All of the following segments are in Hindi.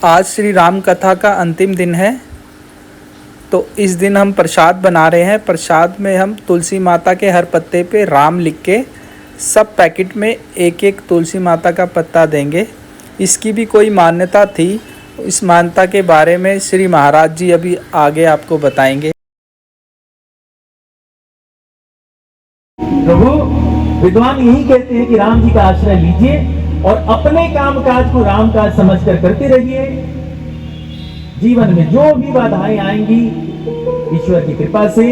आज श्री राम कथा का अंतिम दिन है, तो इस दिन हम प्रसाद बना रहे हैं। प्रसाद में हम तुलसी माता के हर पत्ते पे राम लिख के सब पैकेट में एक एक तुलसी माता का पत्ता देंगे। इसकी भी कोई मान्यता थी, इस मान्यता के बारे में श्री महाराज जी अभी आगे आपको बताएंगे। प्रभु, विद्वान यही कहते हैं कि राम जी का आश्रय लीजिए और अपने काम काज को राम काज समझकर करते रहिए। जीवन में जो भी बाधाएं आएंगी, ईश्वर की कृपा से,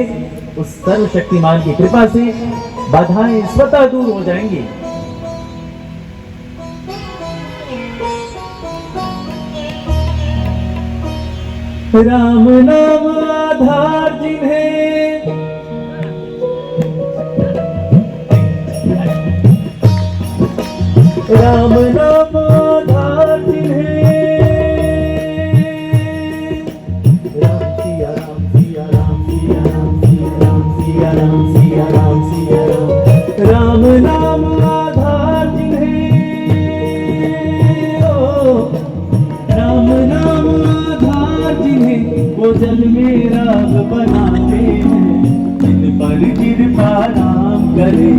उस सर्वशक्तिमान की कृपा से बाधाएं स्वतः दूर हो जाएंगी। राम नाम आधार जिन्हें, राम नाम आधार जिन्हें, राम सिया राम सिया राम सिया राम सिया राम सिया राम सिया राम सिया राम, राम नाम आधार जिन्हें, ओ राम नाम आधार जिन्हें, वो जल में राग बनाते हैं। जिन पर कृपा राम करे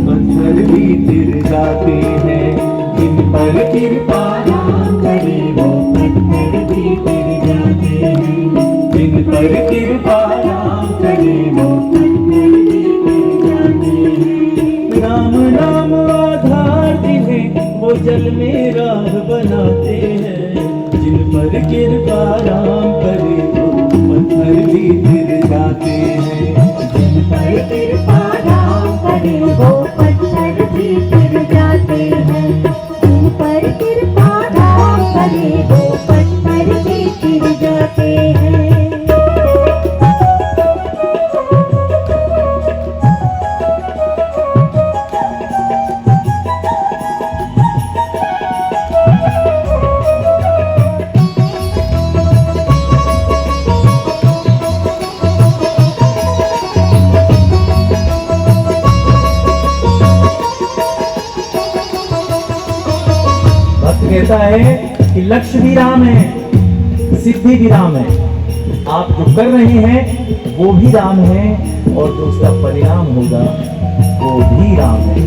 पत्थर भी तिर जाते हैं। जिन पर कृपा राम करे वो पत्थर भी तिर जाते हैं। जिन पर कृपा राम करे वो पत्थर भी तिर जाते हैं। राम नाम आधार जिन्हें, वो जल में राह बनाते हैं। जिन पर कृपा राम करे वो पत्थर भी तिर जाते हैं। जिन पर कृपा राम करे वो पत्थर भी तिर जाते हैं। जिन पर कृपा राम करे वो पत्थर भी तिर जाते हैं। कहता है कि लक्ष्य भी राम है, सिद्धि भी राम है। आप जो कर रहे हैं वो भी राम है, और जो उसका परिणाम होगा वो भी राम है।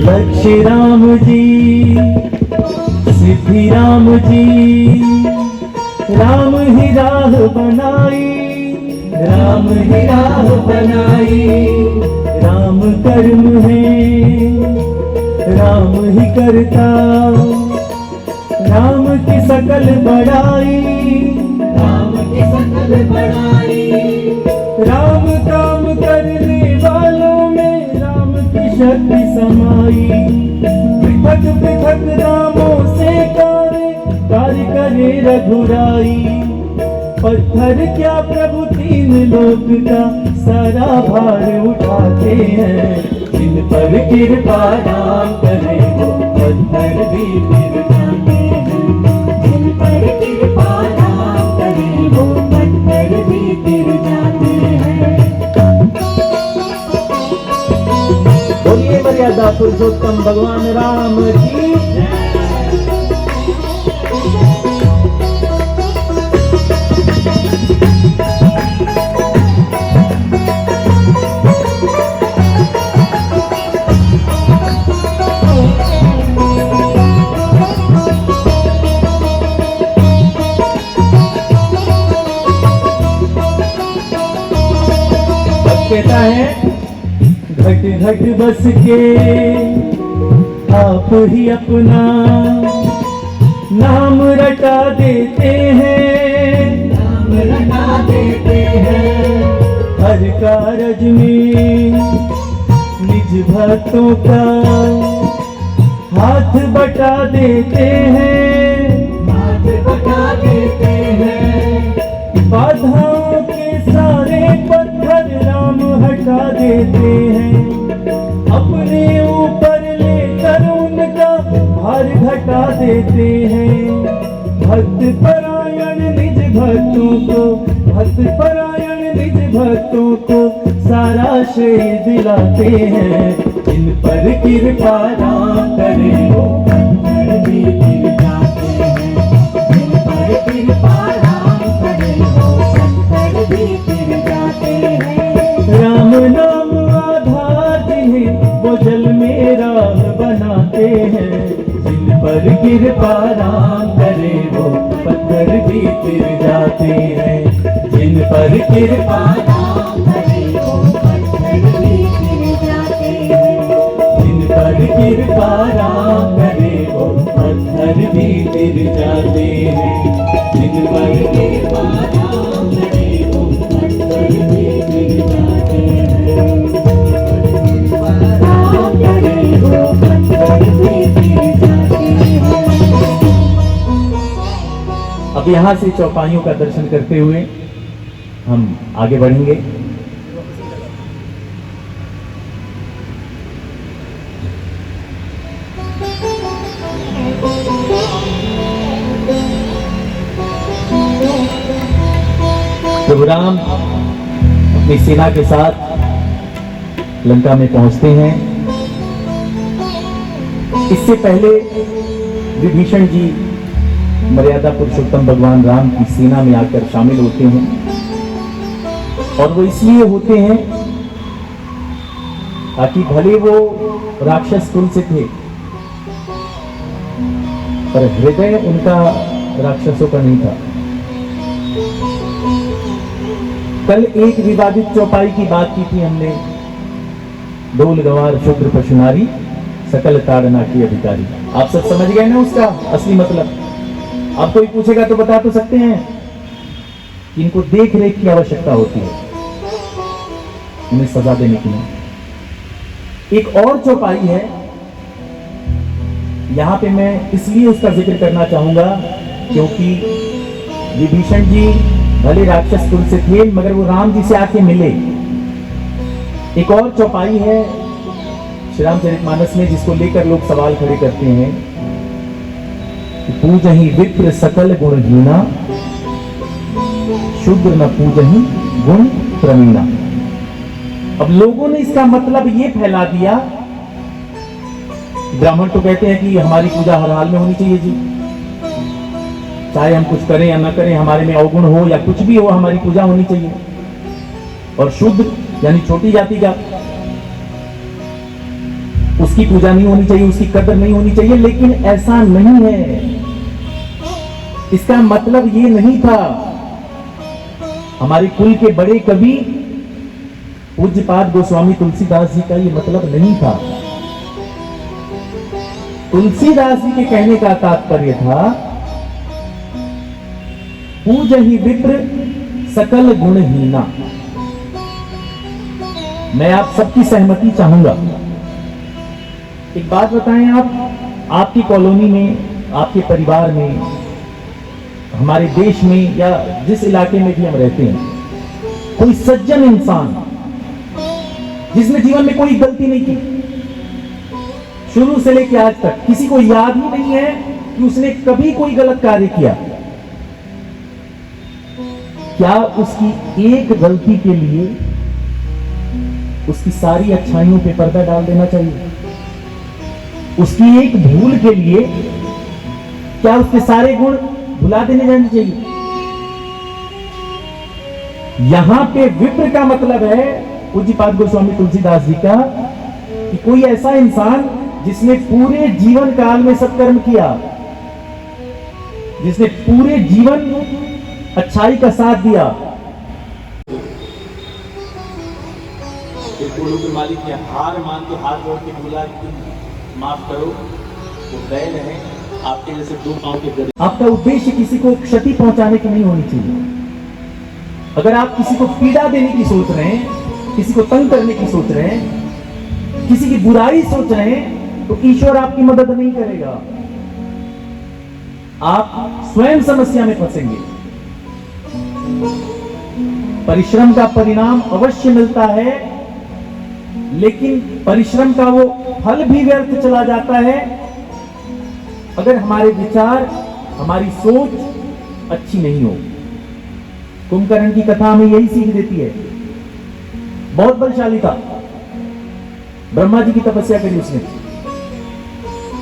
लक्ष्य राम जी, सिद्धि राम जी, राम ही राह बनाई, राम ही राह बनाई। राम कर्म है, राम ही करता, राम की सकल बड़ाई, राम की सकल बड़ाई। राम काम करने वालों में राम की शक्ति समाई। पृथक पृथक रामों से कार्य करे रघुराई। पत्थर क्या प्रभु तीन लोक का सारा भार उठाते हैं। जिन पर कृपा राम करे वो पत्थर भी तिर जाते हैं। जिन पर कृपा राम करे वो पत्थर भी तिर जाते हैं। बोलिए मर्यादा पुरुषोत्तम भगवान राम की। कहता है घट घट बस के आप ही अपना नाम रटा देते हैं। नाम रटा देते हैं। हर कारज में निज भक्तों का हाथ बटा देते हैं। हाथ बटा देते हैं। बाधाओं के सारे पत्थर राम हटा देते हैं। अपने ऊपर लेकर उनका भार घटा देते हैं। भक्त परायण निज भक्तों को, भक्त परायण निज भक्तों को सारा श्रेय दिलाते हैं। इन पर कृपा राम करे वो पत्थर भी गिर जाते पर कृपा राम करे वो पत्थर भी फिर जाते हैं। जिन पर कृपा राम करे वो पत्थर भी फिर जाते हैं। जिन पर कृपा राम करे वो पत्थर भी फिर जाते हैं। जिन पर कृपा राम करे वो पत्थर भी फिर जाते हैं। राम करे वो पत्थर भी फिर जाते हैं। अब यहाँ से चौपाइयों का दर्शन करते हुए हम आगे बढ़ेंगे। प्रभु राम अपनी सेना के साथ लंका में पहुंचते हैं। इससे पहले विभीषण जी मर्यादा पुरुषोत्तम भगवान राम की सेना में आकर शामिल होते हैं, और वो इसलिए होते हैं ताकि भले वो राक्षस कुल से थे, पर हृदय उनका राक्षसों का नहीं था। कल एक विवादित चौपाई की बात की थी हमने, डोल गवार शूद्र पशु नारी सकल ताड़ना की अधिकारी। आप सब समझ गए ना उसका असली मतलब? आप कोई पूछेगा तो बता तो सकते हैं कि इनको देख रेख की आवश्यकता होती है, उन्हें सजा देने की नहीं। एक और चौपाई है, यहां पे मैं इसलिए उसका जिक्र करना चाहूंगा क्योंकि विभीषण जी भले राक्षस कुल से थे, मगर वो राम जी से आके मिले। एक और चौपाई है श्री रामचरितमानस में जिसको लेकर लोग सवाल खड़े करते हैं कि पूजहि विप्र सकल गुणहीना, शूद्र न पूजहि गुण प्रवीणा। अब लोगों ने इसका मतलब ये फैला दिया, ब्राह्मण तो कहते हैं कि हमारी पूजा हर हाल में होनी चाहिए जी, चाहे हम कुछ करें या ना करें, हमारे में अवगुण हो या कुछ भी हो, हमारी पूजा होनी चाहिए। और शूद्र यानी छोटी जाति का, उसकी पूजा नहीं होनी चाहिए, उसकी कदर नहीं होनी चाहिए। लेकिन ऐसा नहीं है, इसका मतलब ये नहीं था। हमारे कुल के बड़े कवि पूज्यपाद गोस्वामी तुलसीदास जी का ये मतलब नहीं था। तुलसीदास जी के कहने का तात्पर्य था पूजहि विप्र सकल गुणहीना। मैं आप सबकी सहमति चाहूंगा। एक बात बताएं, आप आपकी कॉलोनी में, आपके परिवार में, हमारे देश में या जिस इलाके में भी हम रहते हैं, कोई सज्जन इंसान जिसने जीवन में कोई गलती नहीं की, शुरू से लेकर आज तक किसी को याद ही नहीं है कि उसने कभी कोई गलत कार्य किया, क्या उसकी एक गलती के लिए उसकी सारी अच्छाइयों पे पर्दा डाल देना चाहिए? उसकी एक भूल के लिए क्या उसके सारे गुण भुला देने जाने चाहिए? यहां पे विप्र का मतलब है पूज्यपाद गोस्वामी तुलसीदास जी का कि कोई ऐसा इंसान जिसने पूरे जीवन काल में सत्कर्म किया, जिसने पूरे जीवन अच्छाई का साथ दिया। के मालिक ने हार मान के हाथ जोड़ के बोला कि माफ करो, वो दया रहे आपके जैसे दो पांव के गधे। आपका उद्देश्य किसी को क्षति पहुंचाने की नहीं होनी चाहिए। अगर आप किसी को पीड़ा देने की सोच रहे हैं, किसी को तंग करने की सोच रहे हैं, किसी की बुराई सोच रहे हैं, तो ईश्वर आपकी मदद नहीं करेगा, आप स्वयं समस्या में फंसेंगे। परिश्रम का परिणाम अवश्य मिलता है, लेकिन परिश्रम का वो फल भी व्यर्थ चला जाता है अगर हमारे विचार, हमारी सोच अच्छी नहीं हो। कुंभकर्ण की कथा हमें यही सीख देती है। बहुत बलशाली था, ब्रह्मा जी की तपस्या करी उसने।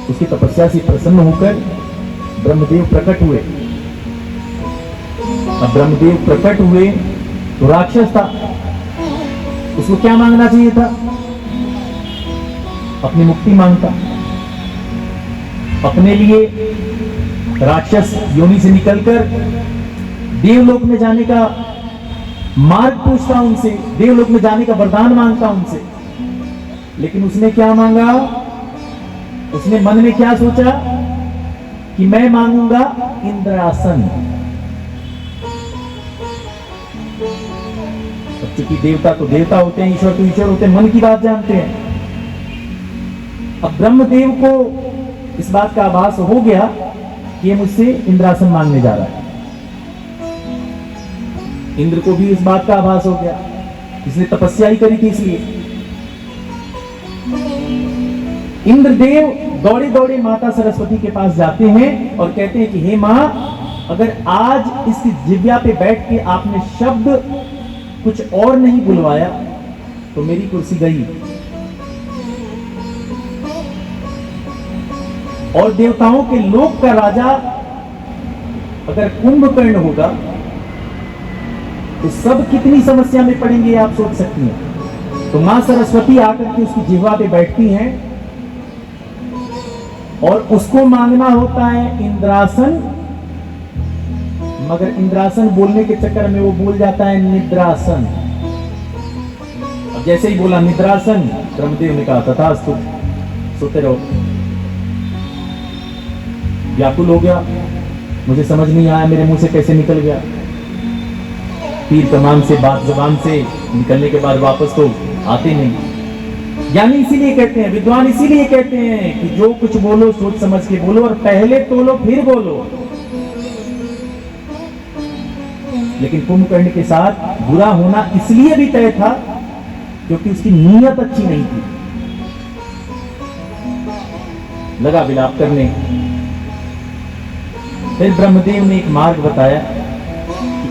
उसकी तपस्या से प्रसन्न होकर ब्रह्मदेव प्रकट हुए। अब ब्रह्मदेव प्रकट हुए तो राक्षस था, उसको क्या मांगना चाहिए था? अपनी मुक्ति मांगता। अपने लिए राक्षस योनि से निकलकर देवलोक में जाने का मार्ग पूछता उनसे, देवलोक में जाने का वरदान मांगता उनसे। लेकिन उसने क्या मांगा? उसने मन में क्या सोचा कि मैं मांगूंगा इंद्रासन। क्योंकि देवता तो देवता होते हैं, ईश्वर तो ईश्वर होते हैं, मन की बात जानते हैं। अब ब्रह्मदेव को इस बात का आभास हो गया कि ये मुझसे इंद्रासन मांगने जा रहा है। इंद्र को भी इस बात का आभास हो गया, इसने तपस्या ही करी थी इसलिए। इंद्रदेव दौड़े दौड़े माता सरस्वती के पास जाते हैं और कहते हैं कि हे मां, अगर आज इस जिव्या पे बैठ के आपने शब्द कुछ और नहीं बुलवाया तो मेरी कुर्सी गई। और देवताओं के लोक का राजा अगर कुंभकर्ण होगा तो सब कितनी समस्या में पड़ेंगे आप सोच सकती हैं। तो मां सरस्वती आकर के उसकी जिह्वा पे बैठती हैं और उसको मांगना होता है इंद्रासन, मगर इंद्रासन बोलने के चक्कर में वो बोल जाता है निद्रासन। अब जैसे ही बोला निद्रासन, ब्रह्मदेव ने कहा तथास्तु, सोते रहो। व्याकुल हो गया, मुझे समझ नहीं आया मेरे मुंह से कैसे निकल गया। तीर कमान से, बात जबान से निकलने के बाद वापस तो आते नहीं। ज्ञानी इसीलिए कहते हैं, विद्वान इसीलिए कहते हैं कि जो कुछ बोलो सोच समझ के बोलो और पहले तोलो फिर बोलो। लेकिन कुंभकर्ण के साथ बुरा होना इसलिए भी तय था क्योंकि उसकी नीयत अच्छी नहीं थी। लगा विलाप करने। फिर ब्रह्मदेव ने एक मार्ग बताया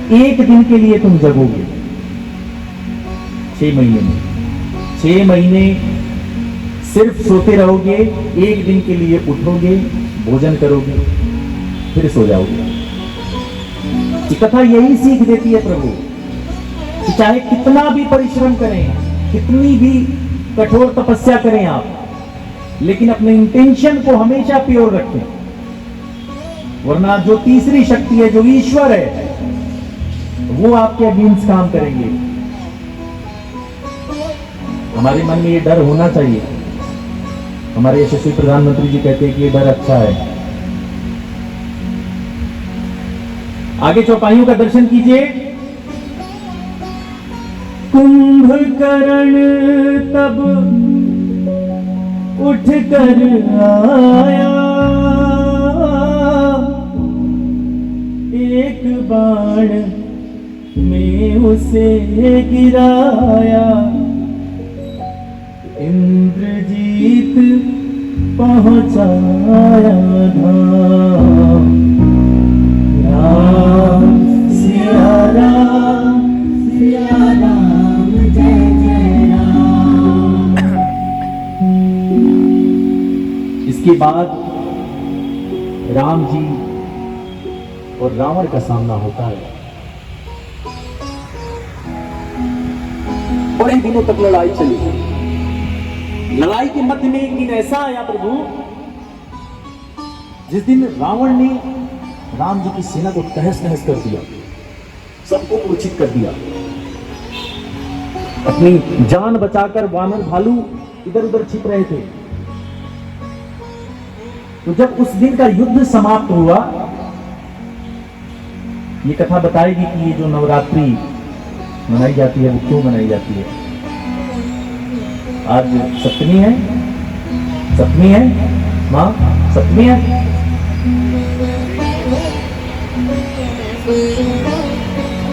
कि एक दिन के लिए तुम जगोगे 6 महीने में। 6 महीने सिर्फ सोते रहोगे, एक दिन के लिए उठोगे, भोजन करोगे, फिर सो जाओगे। ये कथा यही सीख देती है प्रभु कि चाहे कितना भी परिश्रम करें, कितनी भी कठोर तपस्या करें आप, लेकिन अपने इंटेंशन को हमेशा प्योर रखें, वरना जो तीसरी शक्ति है, जो ईश्वर है, वो आपके अगेंस्ट काम करेंगे। हमारे मन में ये डर होना चाहिए। हमारे यशस्वी प्रधानमंत्री जी कहते हैं कि ये डर अच्छा है। आगे चौपाइयों का दर्शन कीजिए। कुंभकर्ण तब उठ कर आया, एक बाण में उसे गिराया। इंद्रजीत पहुंचाया धाम। राम सिया राम, सिया राम जय जय राम। इसके बाद राम जी और रावण का सामना होता है। बड़े दिनों तक लड़ाई चली। लड़ाई के मध्य में एक दिन ऐसा आया प्रभु, जिस दिन रावण ने राम जी की सेना को तहस नहस कर दिया, सबको मूर्छित कर दिया। अपनी जान बचाकर वानर भालू इधर उधर छिप रहे थे। तो जब उस दिन का युद्ध समाप्त हुआ, ये कथा बताएगी कि ये जो नवरात्रि मनाई जाती है वो क्यों मनाई जाती है। आज सप्तमी है, सप्तमी है मां, सप्तमी है।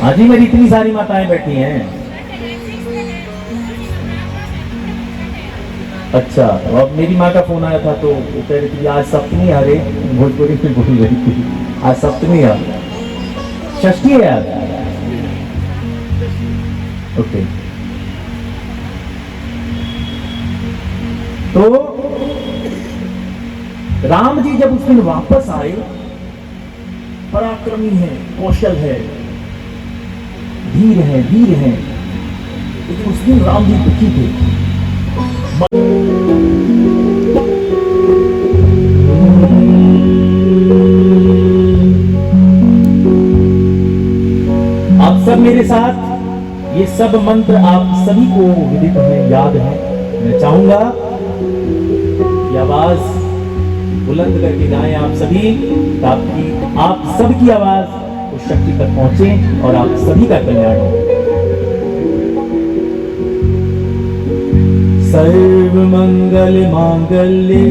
आज ही मेरी इतनी सारी माताएं बैठी हैं। अच्छा, तो अब मेरी माँ का फोन आया था तो वो कह रही थी आज सप्तमी है। अरे भोजपुरी में बोल रही थी आज सप्तमी है, षष्ठी है आज। ओके, तो राम जी जब उस दिन वापस आए, पराक्रमी है, कौशल है, धीर है, वीर है, लेकिन उस दिन राम जी दुखी थे। मेरे साथ ये सब मंत्र आप सभी को विदित है, याद है। मैं चाहूंगा कि आवाज बुलंद करके गाएं आप सभी, ताकि आप सबकी आवाज उस शक्ति तक पहुंचे और आप सभी का कल्याण हो। सर्व मंगल मांगल्ये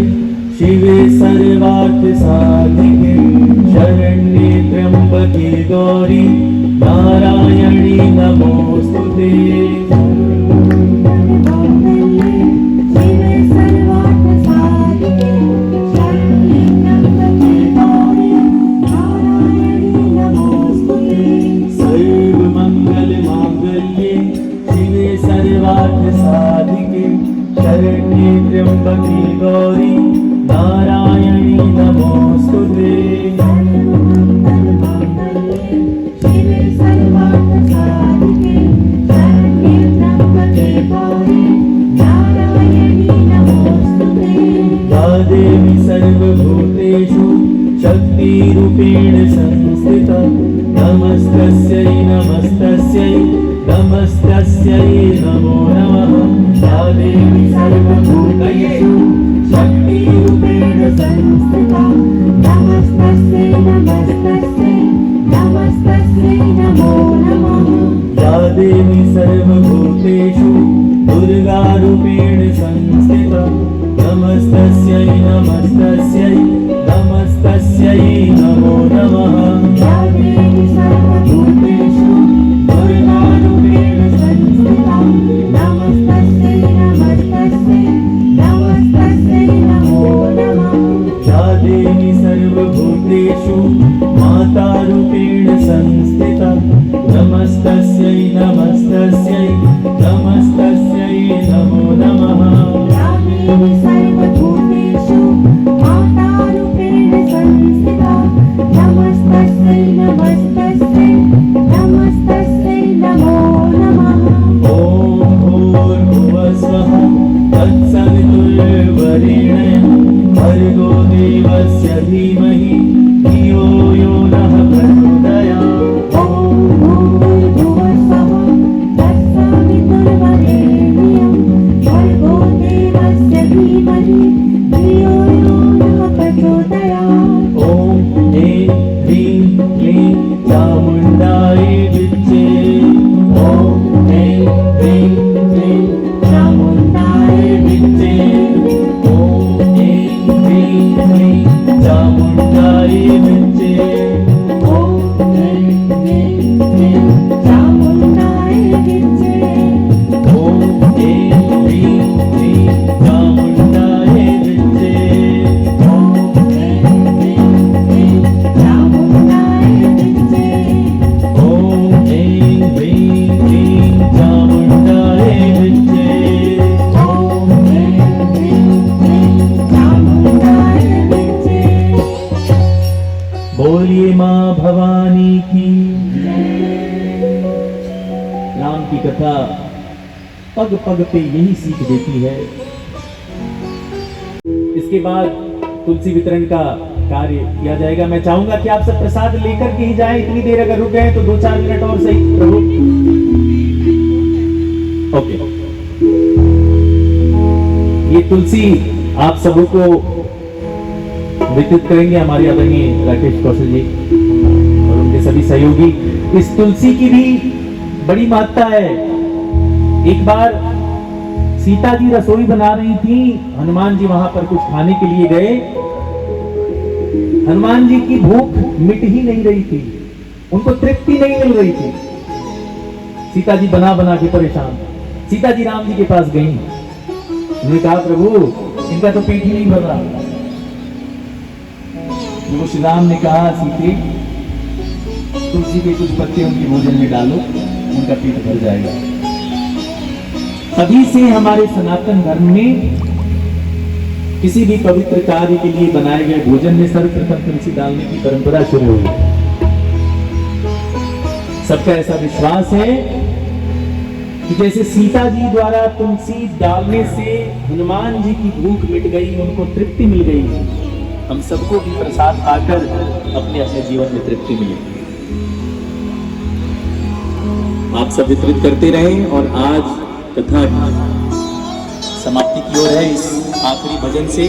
शिवे सर्वार्थ साधिके शरण्ये त्र्यंबके गौरी नारायणी नमोस्तुते। शरण्ये त्र्यंबके गौरी नारायणी नमोस्तुते। या देवी सर्वभूतेषु शक्तिरूपेण संस्थिता नमस्तस्यै नमस्तस्यै नमस्तस्यै नमो नमः। या देवी सर्वभूतेषु शक्तिरूपेण संस्थिता नमस्तस्यै नमस्तस्यै नमस्तस्यै नमो नमः। या देवी सर्वभूतेषु दुर्गारूपेण संस्थिता नमस्तस्यै नमस्तस्यै नमस्तस्यै नमो नमः। या देवी सर्वभूतेषु दुर्गारूपेण संस्थिता नमस्तस्यै नमस्तस्यै नमस्तस्यै नमो नमः। या देवी सर्वभूतेषु मातारूपेण संस्थिता नमस्तस्यै नमस्तस्यै नमस्तस्यै नमो नमः। या देवी सर्वभूतेषु मातारूपेण संस्थिता नमस्तस्यै नमस्तस्यै नमस्तस्यै नमो नमः। ॐ भूर्भुवः स्वः तत्सवितुर्वरेण्यं भर्गो देवस्य धीमहि धियो यो नः प्रचोदयात्। ॐ भूर्भुवः स्वः तत्सवितुर्वरेण्यं भर्गो देवस्य धीमहि धियो यो नः प्रचोदयात्। ॐ ऐं ह्रीं क्लीं चामुण्डायै विद्ये। ॐ ऐं ह्रीं क्लीं चामुण्डायै विद्ये। ॐ ऐं ह्रीं क्लीं चामुण्डायै विद्ये। ॐ ऐं ह्रीं क्लीं चामुण्डायै विद्ये। ॐ ऐं ह्रीं क्लीं चामुण्डायै विद्ये। ॐ ऐं ह्रीं क्लीं चामुण्डायै विद्ये। ॐ ऐं ह्रीं क्लीं चामुण्डायै विद्ये। ॐ ऐं ह्रीं क्लीं चामुण्डायै विद्ये। बोलिए मां भवानी की। राम की कथा पग पग पे यही सीख देती है। इसके बाद तुलसी वितरण का कार्य किया जाएगा। मैं चाहूंगा कि आप सब प्रसाद लेकर के ही जाएं। इतनी देर अगर रुक गए तो 2-4 मिनट और सही प्रभु। ओके, ये तुलसी आप सबको वितरित करेंगे हमारे आदरणीय राकेश कौशल जी और उनके सभी सहयोगी। इस तुलसी की भी बड़ी महत्ता है। एक बार सीता जी रसोई बना रही थी, हनुमान जी वहां पर कुछ खाने के लिए गए। हनुमान जी की भूख मिट ही नहीं रही थी, उनको तृप्ति नहीं मिल रही थी। सीता जी बना बना के परेशान। सीता जी राम जी के पास गई, उन्होंने कहा प्रभु इनका तो पेट ही नहीं भर रहा। तो श्री राम ने कहा सीते तुलसी के कुछ पत्ते उनके भोजन में डालो, उनका पेट भर जाएगा। तभी से हमारे सनातन धर्म में किसी भी पवित्र कार्य के लिए बनाए गए भोजन में सर्वप्रथम तुलसी डालने की परंपरा शुरू हुई। सबका ऐसा विश्वास है कि जैसे सीता जी द्वारा तुलसी डालने से हनुमान जी की भूख मिट गई, उनको तृप्ति मिल गई, हम सबको भी प्रसाद पाकर अपने अपने जीवन में तृप्ति मिले। आप सब वितरित करते रहें। और आज कथा समाप्ति की ओर है इस आखिरी भजन से।